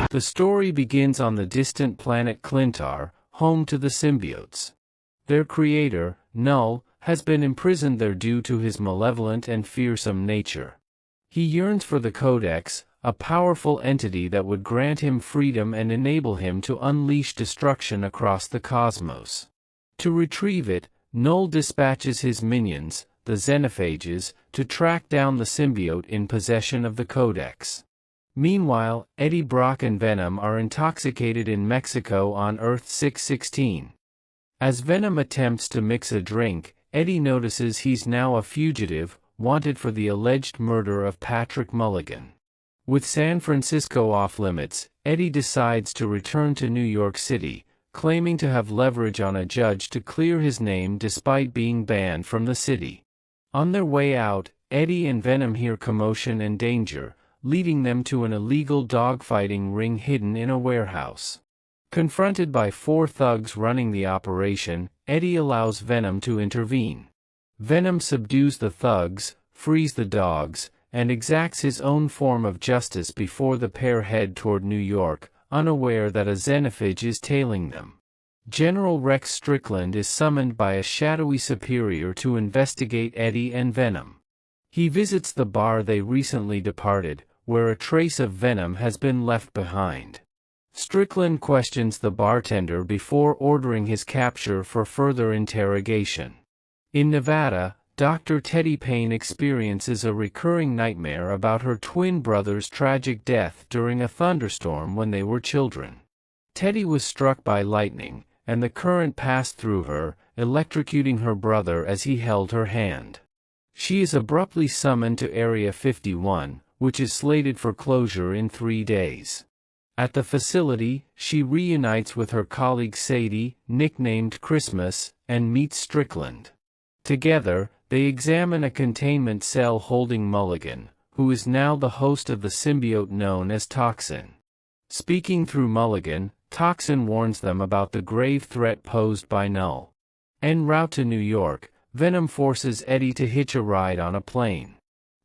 The story begins on the distant planet Clintar, home to the symbiotes. Their creator, Null, has been imprisoned there due to his malevolent and fearsome nature. He yearns for the Codex, a powerful entity that would grant him freedom and enable him to unleash destruction across the cosmos. To retrieve it, Null dispatches his minions, the xenophages, to track down the symbiote in possession of the Codex. Meanwhile, Eddie Brock and Venom are intoxicated in Mexico on Earth 616. As Venom attempts to mix a drink, Eddie notices he's now a fugitive, wanted for the alleged murder of Patrick Mulligan. With San Francisco off-limits, Eddie decides to return to New York City, claiming to have leverage on a judge to clear his name despite being banned from the city. On their way out, Eddie and Venom hear commotion and danger, leading them to an illegal dogfighting ring hidden in a warehouse. Confronted by 4 thugs running the operation, Eddie allows Venom to intervene. Venom subdues the thugs, frees the dogs, and exacts his own form of justice before the pair head toward New York, unaware that a xenophage is tailing them. General Rex Strickland is summoned by a shadowy superior to investigate Eddie and Venom. He visits the bar they recently departed, where a trace of venom has been left behind. Strickland questions the bartender before ordering his capture for further interrogation. In Nevada, Dr. Teddy Payne experiences a recurring nightmare about her twin brother's tragic death during a thunderstorm when they were children. Teddy was struck by lightning, and the current passed through her, electrocuting her brother as he held her hand. She is abruptly summoned to Area 51, which is slated for closure in 3 days. At the facility, she reunites with her colleague Sadie, nicknamed Christmas, and meets Strickland. Together, they examine a containment cell holding Mulligan, who is now the host of the symbiote known as Toxin. Speaking through Mulligan, Toxin warns them about the grave threat posed by Null. En route to New York, Venom forces Eddie to hitch a ride on a plane.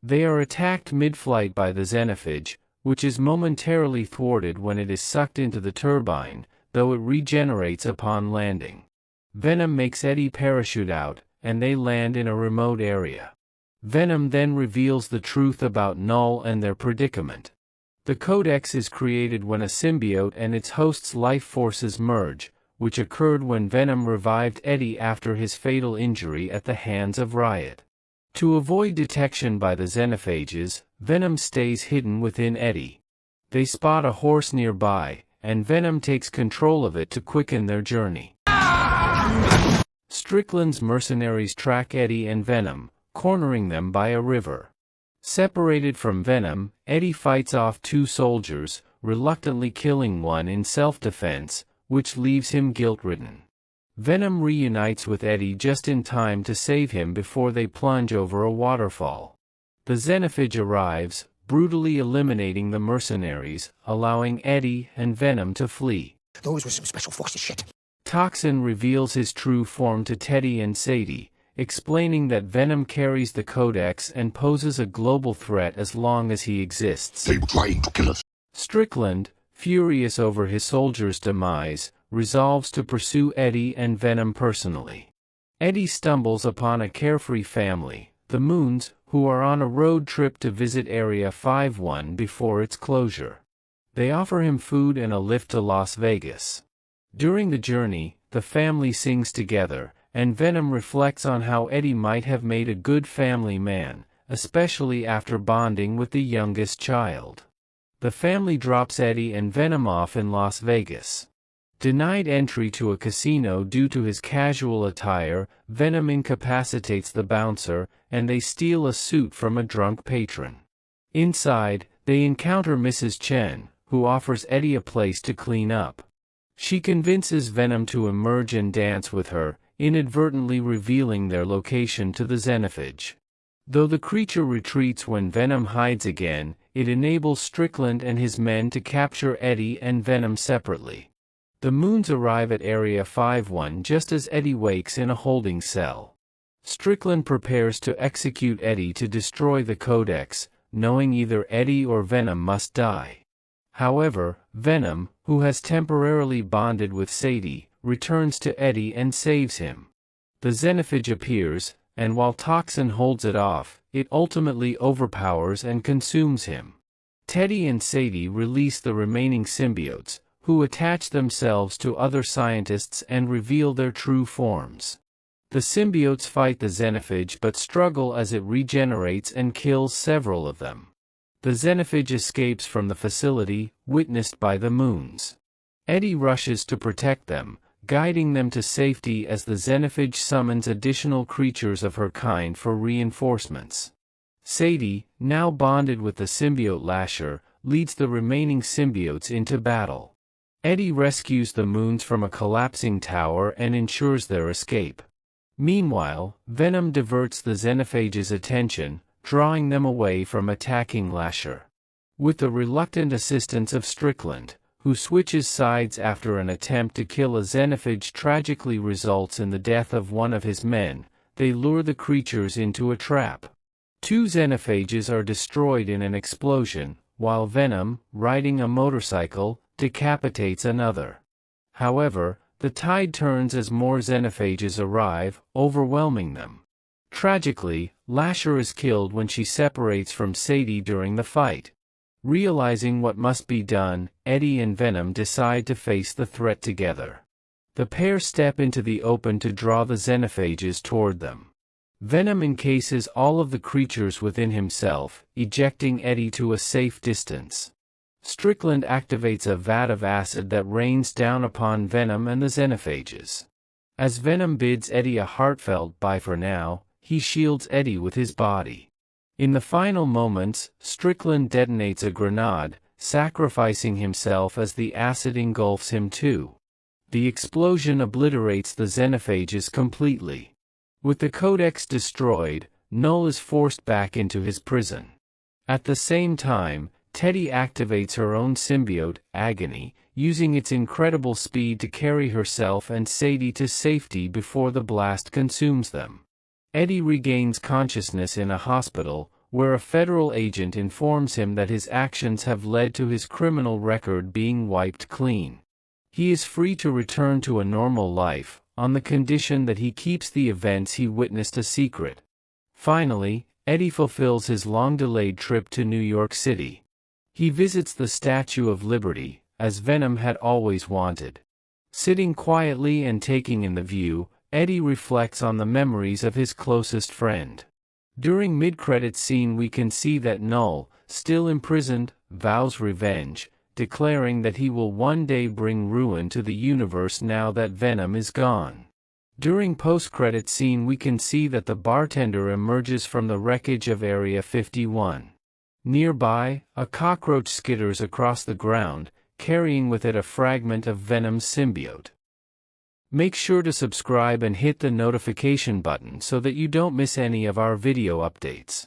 They are attacked mid-flight by the xenophage, which is momentarily thwarted when it is sucked into the turbine, though it regenerates upon landing. Venom makes Eddie parachute out, and they land in a remote area. Venom then reveals the truth about Null and their predicament. The Codex is created when a symbiote and its host's life forces merge, which occurred when Venom revived Eddie after his fatal injury at the hands of Riot. To avoid detection by the xenophages, Venom stays hidden within Eddie. They spot a horse nearby, and Venom takes control of it to quicken their journey. Strickland's mercenaries track Eddie and Venom, cornering them by a river. Separated from Venom, Eddie fights off 2 soldiers, reluctantly killing one in self-defense, which leaves him guilt-ridden. Venom reunites with Eddie just in time to save him before they plunge over a waterfall. The xenophage arrives, brutally eliminating the mercenaries, allowing Eddie and Venom to flee. Those were some special forces shit. Toxin reveals his true form to Teddy and Sadie, explaining that Venom carries the Codex and poses a global threat as long as he exists. They were trying to kill us. Strickland, furious over his soldiers' demise, resolves to pursue Eddie and Venom personally. Eddie stumbles upon a carefree family, the Moons, who are on a road trip to visit Area 51 before its closure. They offer him food and a lift to Las Vegas. During the journey, the family sings together, and Venom reflects on how Eddie might have made a good family man, especially after bonding with the youngest child. The family drops Eddie and Venom off in Las Vegas. Denied entry to a casino due to his casual attire, Venom incapacitates the bouncer, and they steal a suit from a drunk patron. Inside, they encounter Mrs. Chen, who offers Eddie a place to clean up. She convinces Venom to emerge and dance with her, inadvertently revealing their location to the xenophage. Though the creature retreats when Venom hides again, it enables Strickland and his men to capture Eddie and Venom separately. The Moons arrive at Area 51 just as Eddie wakes in a holding cell. Strickland prepares to execute Eddie to destroy the Codex, knowing either Eddie or Venom must die. However, Venom, who has temporarily bonded with Sadie, returns to Eddie and saves him. The xenophage appears, and while Toxin holds it off, it ultimately overpowers and consumes him. Teddy and Sadie release the remaining symbiotes, who attach themselves to other scientists and reveal their true forms. The symbiotes fight the xenophage but struggle as it regenerates and kills several of them. The xenophage escapes from the facility, witnessed by the Moons. Eddie rushes to protect them, guiding them to safety as the xenophage summons additional creatures of her kind for reinforcements. Sadie, now bonded with the symbiote Lasher, leads the remaining symbiotes into battle. Eddie rescues the Moons from a collapsing tower and ensures their escape. Meanwhile, Venom diverts the xenophage's attention, drawing them away from attacking Lasher. With the reluctant assistance of Strickland, who switches sides after an attempt to kill a xenophage tragically results in the death of one of his men, they lure the creatures into a trap. 2 xenophages are destroyed in an explosion, while Venom, riding a motorcycle, decapitates another. However, the tide turns as more xenophages arrive, overwhelming them. Tragically, Lasher is killed when she separates from Sadie during the fight. Realizing what must be done, Eddie and Venom decide to face the threat together. The pair step into the open to draw the xenophages toward them. Venom encases all of the creatures within himself, ejecting Eddie to a safe distance. Strickland activates a vat of acid that rains down upon Venom and the xenophages. As Venom bids Eddie a heartfelt bye for now, he shields Eddie with his body. In the final moments, Strickland detonates a grenade, sacrificing himself as the acid engulfs him too. The explosion obliterates the xenophages completely. With the codex destroyed, Null is forced back into his prison. At the same time, Teddy activates her own symbiote, Agony, using its incredible speed to carry herself and Sadie to safety before the blast consumes them. Eddie regains consciousness in a hospital, where a federal agent informs him that his actions have led to his criminal record being wiped clean. He is free to return to a normal life, on the condition that he keeps the events he witnessed a secret. Finally, Eddie fulfills his long-delayed trip to New York City. He visits the Statue of Liberty, as Venom had always wanted. Sitting quietly and taking in the view, Eddie reflects on the memories of his closest friend. During mid-credits scene we can see that Null, still imprisoned, vows revenge, declaring that he will one day bring ruin to the universe now that Venom is gone. During post-credits scene we can see that the bartender emerges from the wreckage of Area 51. Nearby, a cockroach skitters across the ground, carrying with it a fragment of Venom's symbiote. Make sure to subscribe and hit the notification button so that you don't miss any of our video updates.